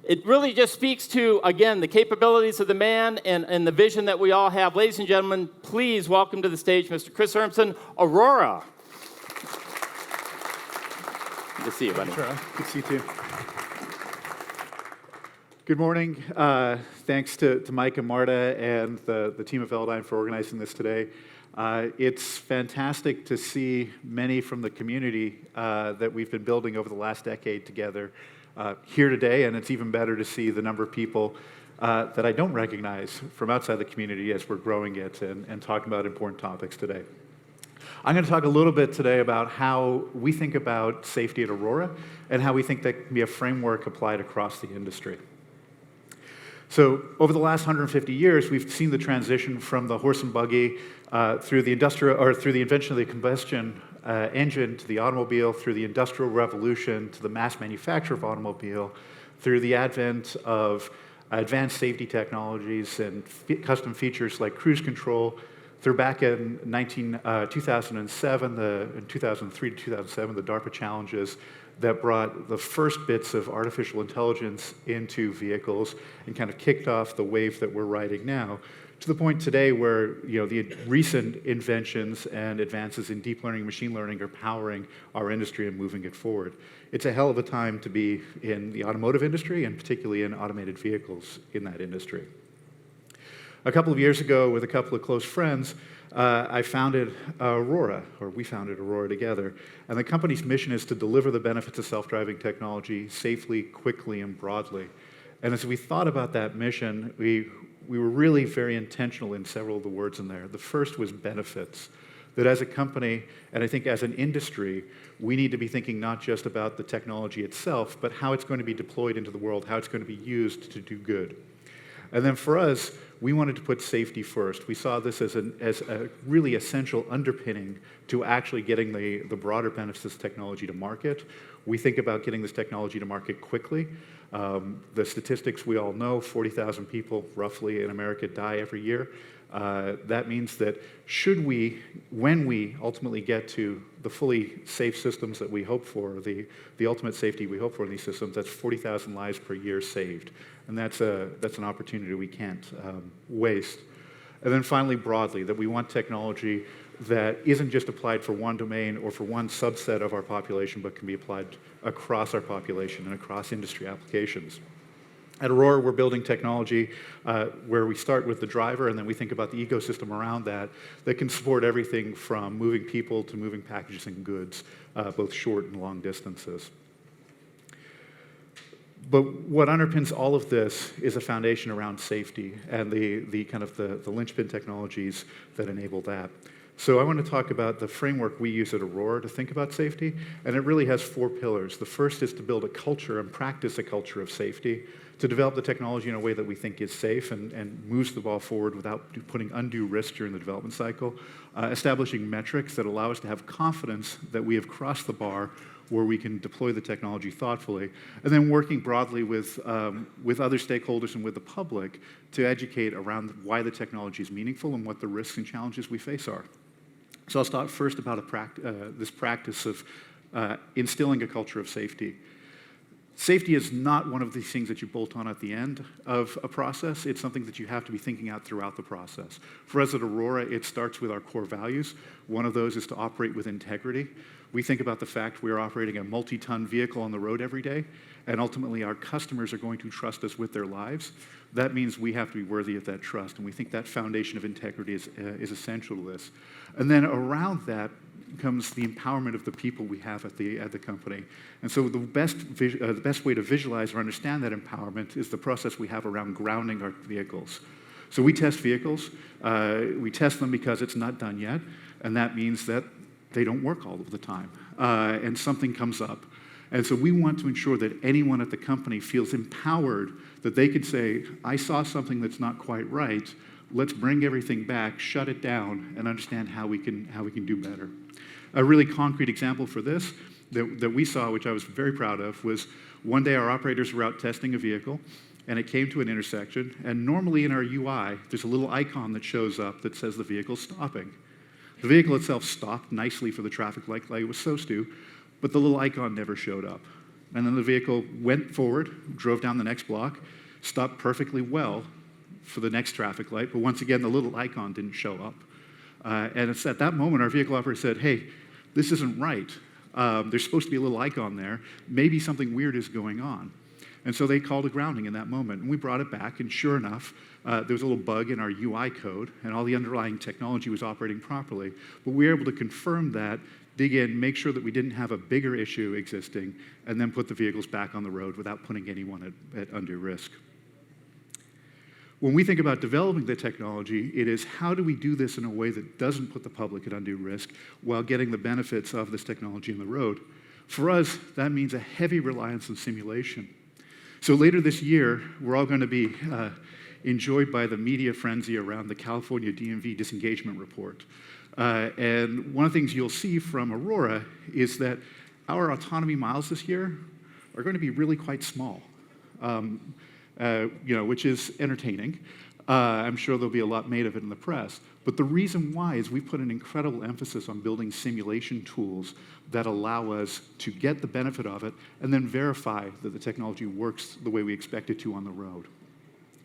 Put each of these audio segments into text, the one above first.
it really just speaks to, again, the capabilities of the man and the vision that we all have. Ladies and gentlemen, please welcome to the stage Mr. Chris Urmson, Aurora. Good to see you, buddy. Sure. Good to see you, too. Good morning. Thanks to Mike and Marta and the team at Velodyne for organizing this today. It's fantastic to see many from the community that we've been building over the last decade together here today, and it's even better to see the number of people that I don't recognize from outside the community as we're growing it and talking about important topics today. I'm going to talk a little bit today about how we think about safety at Aurora and how we think that can be a framework applied across the industry. So over the last 150 years, we've seen the transition from the horse and buggy through the invention of the combustion engine to the automobile, through the Industrial Revolution to the mass manufacture of automobile, through the advent of advanced safety technologies and custom features like cruise control, through back in 2007, in 2003 to 2007, the DARPA challenges that brought the first bits of artificial intelligence into vehicles and kind of kicked off the wave that we're riding now, to the point today where the recent inventions and advances in deep learning and machine learning are powering our industry and moving it forward. It's a hell of a time to be in the automotive industry and particularly in automated vehicles in that industry. A couple of years ago, with a couple of close friends, I founded Aurora, or we founded Aurora together, and the company's mission is to deliver the benefits of self-driving technology safely, quickly, and broadly. And as we thought about that mission, we were really very intentional in several of the words in there. The first was benefits, that as a company, and I think as an industry, we need to be thinking not just about the technology itself, but how it's going to be deployed into the world, how it's going to be used to do good. And then for us, we wanted to put safety first. We saw this as a really essential underpinning to actually getting the broader benefits of this technology to market. We think about getting this technology to market quickly. The statistics we all know, 40,000 people roughly in America die every year. That means that when we ultimately get to the fully safe systems that we hope for, the ultimate safety we hope for in these systems, that's 40,000 lives per year saved. And that's an opportunity we can't waste. And then finally, broadly, that we want technology that isn't just applied for one domain or for one subset of our population, but can be applied across our population and across industry applications. At Aurora, we're building technology where we start with the driver, and then we think about the ecosystem around that can support everything from moving people to moving packages and goods, both short and long distances. But what underpins all of this is a foundation around safety and the kind of the linchpin technologies that enable that. So I want to talk about the framework we use at Aurora to think about safety, and it really has 4 pillars. The first is to build a culture and practice a culture of safety, to develop the technology in a way that we think is safe and moves the ball forward without putting undue risk during the development cycle, establishing metrics that allow us to have confidence that we have crossed the bar where we can deploy the technology thoughtfully, and then working broadly with other stakeholders and with the public to educate around why the technology is meaningful and what the risks and challenges we face are. So I'll start first about this practice of instilling a culture of safety. Safety is not one of these things that you bolt on at the end of a process. It's something that you have to be thinking out throughout the process. For us at Aurora, it starts with our core values. One of those is to operate with integrity. We think about the fact we're operating a multi-ton vehicle on the road every day, and ultimately our customers are going to trust us with their lives. That means we have to be worthy of that trust, and we think that foundation of integrity is essential to this. And then around that comes the empowerment of the people we have at the company. And so the best way to visualize or understand that empowerment is the process we have around grounding our vehicles. So we test vehicles. We test them because it's not done yet, and that means that they don't work all of the time, and something comes up. And so we want to ensure that anyone at the company feels empowered, that they could say, I saw something that's not quite right, let's bring everything back, shut it down, and understand how we can do better. A really concrete example for this that we saw, which I was very proud of, was one day our operators were out testing a vehicle, and it came to an intersection, and normally in our UI, there's a little icon that shows up that says the vehicle's stopping. The vehicle itself stopped nicely for the traffic light it was supposed to, but the little icon never showed up. And then the vehicle went forward, drove down the next block, stopped perfectly well for the next traffic light, but once again, the little icon didn't show up. And it's at that moment our vehicle operator said, hey, this isn't right. There's supposed to be a little icon there. Maybe something weird is going on. And so they called a grounding in that moment. And we brought it back, and sure enough, there was a little bug in our UI code, and all the underlying technology was operating properly. But we were able to confirm that, dig in, make sure that we didn't have a bigger issue existing, and then put the vehicles back on the road without putting anyone at undue risk. When we think about developing the technology, it is how do we do this in a way that doesn't put the public at undue risk while getting the benefits of this technology on the road? For us, that means a heavy reliance on simulation. So later this year, we're all going to be enjoyed by the media frenzy around the California DMV disengagement report. And one of the things you'll see from Aurora is that our autonomy miles this year are going to be really quite small. Which is entertaining. I'm sure there'll be a lot made of it in the press. But the reason why is we put an incredible emphasis on building simulation tools that allow us to get the benefit of it and then verify that the technology works the way we expect it to on the road.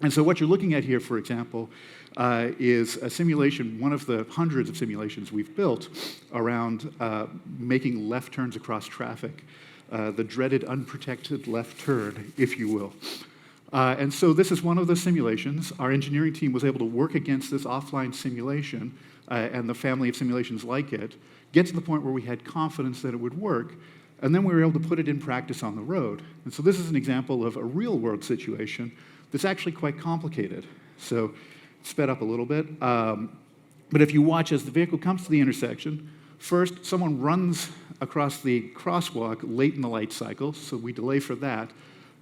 And so what you're looking at here, for example, is a simulation, one of the hundreds of simulations we've built around making left turns across traffic, the dreaded unprotected left turn, if you will. And so this is one of the simulations. Our engineering team was able to work against this offline simulation and the family of simulations like it, get to the point where we had confidence that it would work, and then we were able to put it in practice on the road. And so this is an example of a real-world situation that's actually quite complicated. So sped up a little bit. But if you watch as the vehicle comes to the intersection, first someone runs across the crosswalk late in the light cycle, so we delay for that.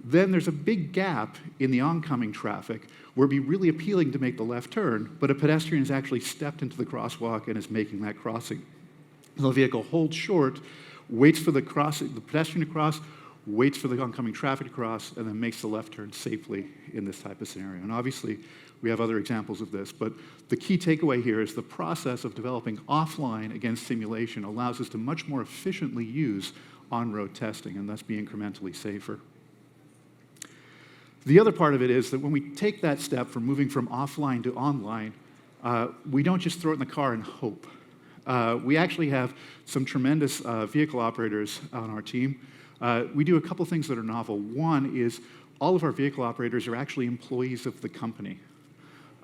Then there's a big gap in the oncoming traffic where it'd be really appealing to make the left turn, but a pedestrian has actually stepped into the crosswalk and is making that crossing. So the vehicle holds short, waits for the pedestrian to cross, waits for the oncoming traffic to cross, and then makes the left turn safely in this type of scenario. And obviously, we have other examples of this, but the key takeaway here is the process of developing offline against simulation allows us to much more efficiently use on-road testing and thus be incrementally safer. The other part of it is that when we take that step from moving from offline to online, we don't just throw it in the car and hope. We actually have some tremendous vehicle operators on our team. We do a couple things that are novel. One is all of our vehicle operators are actually employees of the company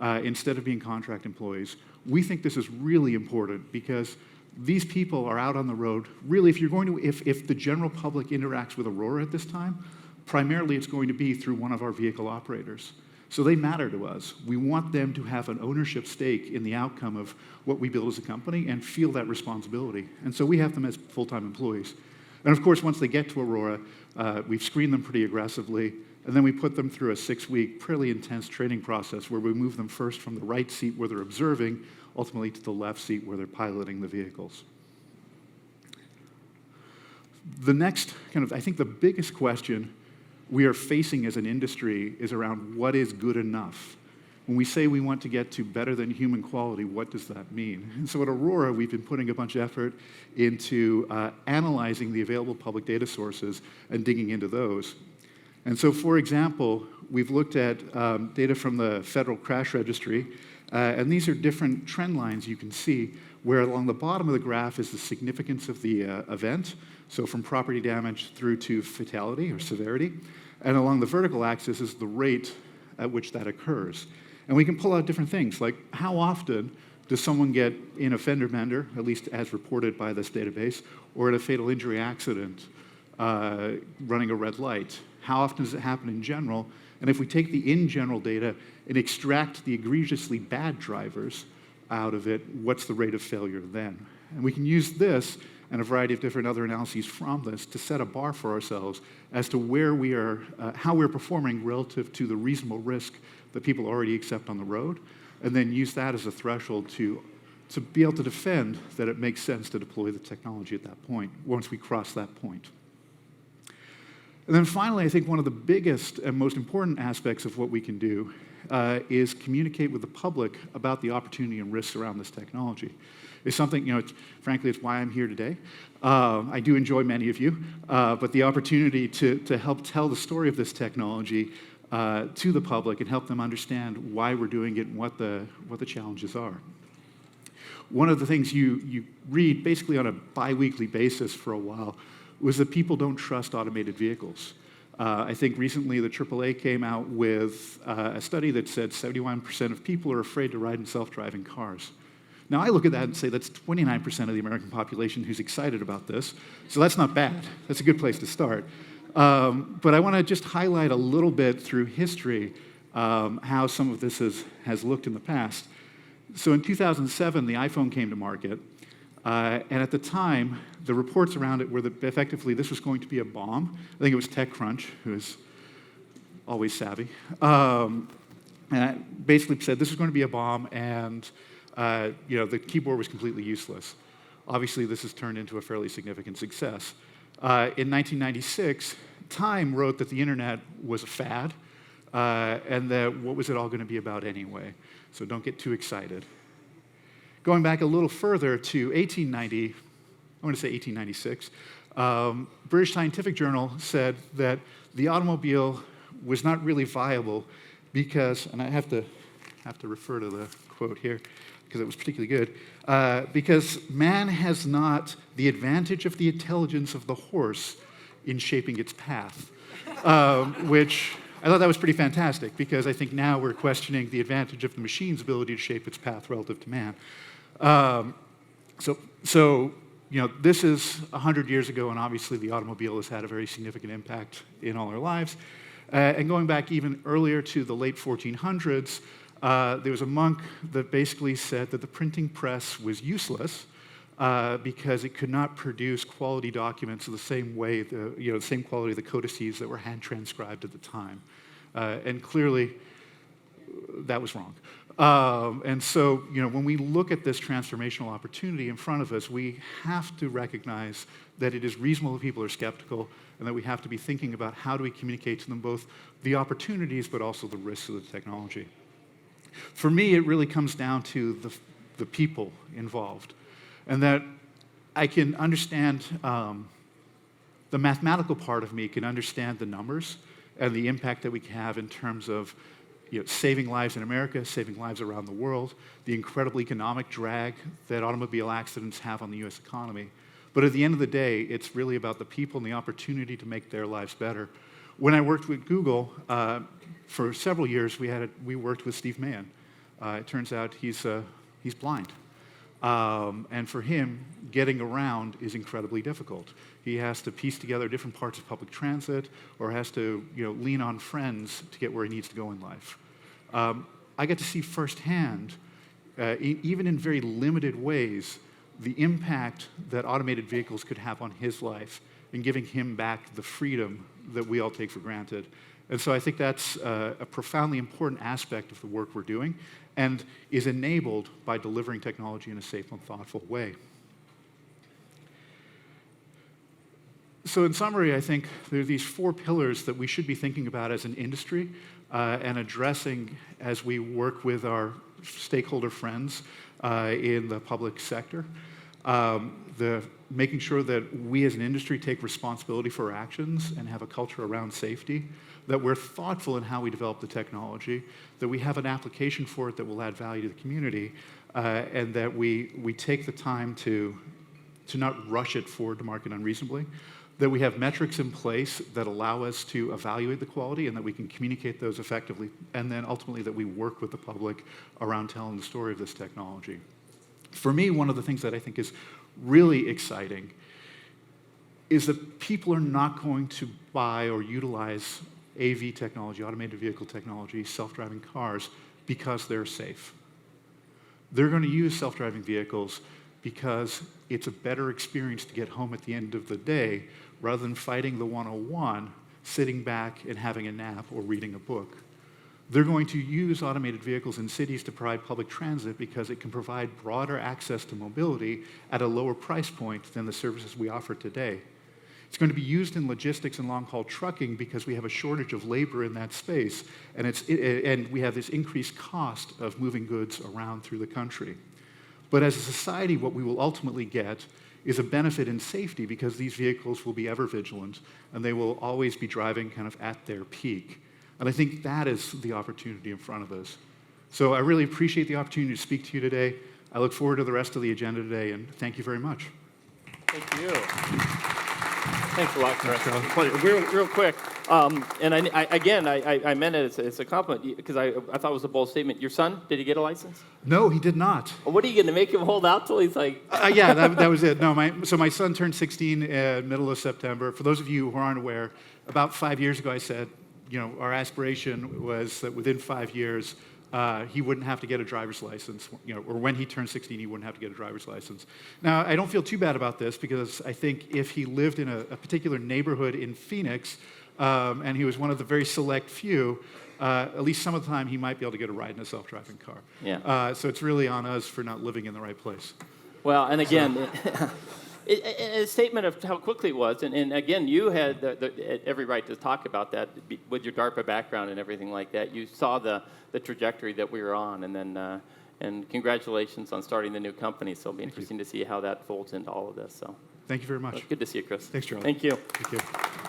instead of being contract employees. We think this is really important because these people are out on the road. Really, if the general public interacts with Aurora at this time, primarily it's going to be through one of our vehicle operators. So they matter to us. We want them to have an ownership stake in the outcome of what we build as a company and feel that responsibility. And so we have them as full-time employees. And of course, once they get to Aurora, we've screened them pretty aggressively, and then we put them through a 6-week, pretty intense training process where we move them first from the right seat where they're observing, ultimately to the left seat where they're piloting the vehicles. The next I think the biggest question we are facing as an industry is around what is good enough. When we say we want to get to better than human quality, what does that mean? And so at Aurora, we've been putting a bunch of effort into analyzing the available public data sources and digging into those. And so, for example, we've looked at data from the Federal Crash Registry, and these are different trend lines you can see, where along the bottom of the graph is the significance of the event, so from property damage through to fatality or severity, and along the vertical axis is the rate at which that occurs. And we can pull out different things, like how often does someone get in a fender bender, at least as reported by this database, or at a fatal injury accident running a red light? How often does it happen in general? And if we take the in general data and extract the egregiously bad drivers out of it, what's the rate of failure then? And we can use this and a variety of different other analyses from this to set a bar for ourselves as to where we are, how we're performing relative to the reasonable risk that people already accept on the road, and then use that as a threshold to be able to defend that it makes sense to deploy the technology at that point, once we cross that point. And then finally, I think one of the biggest and most important aspects of what we can do is communicate with the public about the opportunity and risks around this technology. It's something, frankly, it's why I'm here today. I do enjoy many of you, but the opportunity to help tell the story of this technology to the public and help them understand why we're doing it and what the challenges are. One of the things you read basically on a bi-weekly basis for a while was that people don't trust automated vehicles. I think recently the AAA came out with a study that said 71% of people are afraid to ride in self-driving cars. Now, I look at that and say that's 29% of the American population who's excited about this, so that's not bad. That's a good place to start. But I want to just highlight a little bit through history how some of this has looked in the past. So in 2007, the iPhone came to market, and at the time, the reports around it were that effectively this was going to be a bomb. I think it was TechCrunch, who is always savvy, and basically said this was going to be a bomb, and the keyboard was completely useless. Obviously, this has turned into a fairly significant success. In 1996, Time wrote that the internet was a fad, and that what was it all going to be about anyway? So don't get too excited. Going back a little further to 1896, British Scientific Journal said that the automobile was not really viable because, and I have to refer to the quote here because it was particularly good, because man has not the advantage of the intelligence of the horse in shaping its path, which I thought that was pretty fantastic because I think now we're questioning the advantage of the machine's ability to shape its path relative to man. So this is 100 years ago, and obviously the automobile has had a very significant impact in all our lives. And going back even earlier to the late 1400s, there was a monk that basically said that the printing press was useless because it could not produce quality documents of the same way, the same quality of the codices that were hand transcribed at the time. And clearly, that was wrong. And so, when we look at this transformational opportunity in front of us, we have to recognize that it is reasonable that people are skeptical and that we have to be thinking about how do we communicate to them both the opportunities but also the risks of the technology. For me, it really comes down to the people involved, and that I can understand the mathematical part of me can understand the numbers and the impact that we can have in terms of saving lives in America, saving lives around the world, the incredible economic drag that automobile accidents have on the U.S. economy. But at the end of the day, it's really about the people and the opportunity to make their lives better. When I worked with Google, for several years, we worked with Steve Mann. It turns out he's blind. And for him, getting around is incredibly difficult. He has to piece together different parts of public transit or has to lean on friends to get where he needs to go in life. I get to see firsthand, even in very limited ways, the impact that automated vehicles could have on his life in giving him back the freedom that we all take for granted. And so I think that's a profoundly important aspect of the work we're doing and is enabled by delivering technology in a safe and thoughtful way. So in summary, I think there are these 4 pillars that we should be thinking about as an industry and addressing as we work with our stakeholder friends in the public sector. Making sure that we as an industry take responsibility for our actions and have a culture around safety, that we're thoughtful in how we develop the technology, that we have an application for it that will add value to the community, and that we take the time to not rush it forward to market unreasonably, that we have metrics in place that allow us to evaluate the quality and that we can communicate those effectively, and then ultimately that we work with the public around telling the story of this technology. For me, one of the things that I think is really exciting is that people are not going to buy or utilize AV technology, automated vehicle technology, self-driving cars, because they're safe. They're going to use self-driving vehicles because it's a better experience to get home at the end of the day rather than fighting the 101, sitting back and having a nap or reading a book. They're going to use automated vehicles in cities to provide public transit because it can provide broader access to mobility at a lower price point than the services we offer today. It's going to be used in logistics and long-haul trucking because we have a shortage of labor in that space, and we have this increased cost of moving goods around through the country. But as a society, what we will ultimately get is a benefit in safety because these vehicles will be ever vigilant, and they will always be driving kind of at their peak. And I think that is the opportunity in front of us. So I really appreciate the opportunity to speak to you today. I look forward to the rest of the agenda today, and thank you very much. Thank you. Thanks a lot, Chris. Real quick, and I meant it as a compliment because I thought it was a bold statement. Your son, did he get a license? No, he did not. What are you going to make him hold out till he's like? Yeah, that was it. No, my son turned 16 middle of September. For those of you who aren't aware, about 5 years ago I said, our aspiration was that within 5 years, he wouldn't have to get a driver's license, or when he turned 16, he wouldn't have to get a driver's license. Now, I don't feel too bad about this because I think if he lived in a particular neighborhood in Phoenix, and he was one of the very select few, at least some of the time he might be able to get a ride in a self-driving car. Yeah. So it's really on us for not living in the right place. Well, and again, a statement of how quickly it was, and again, you had every right to talk about that with your DARPA background and everything like that. You saw the trajectory that we were on, and then and congratulations on starting the new company. So it'll be interesting to see how that folds into all of this. So thank you very much. Good to see you, Chris. Thanks, Charlie. Thank you. Thank you.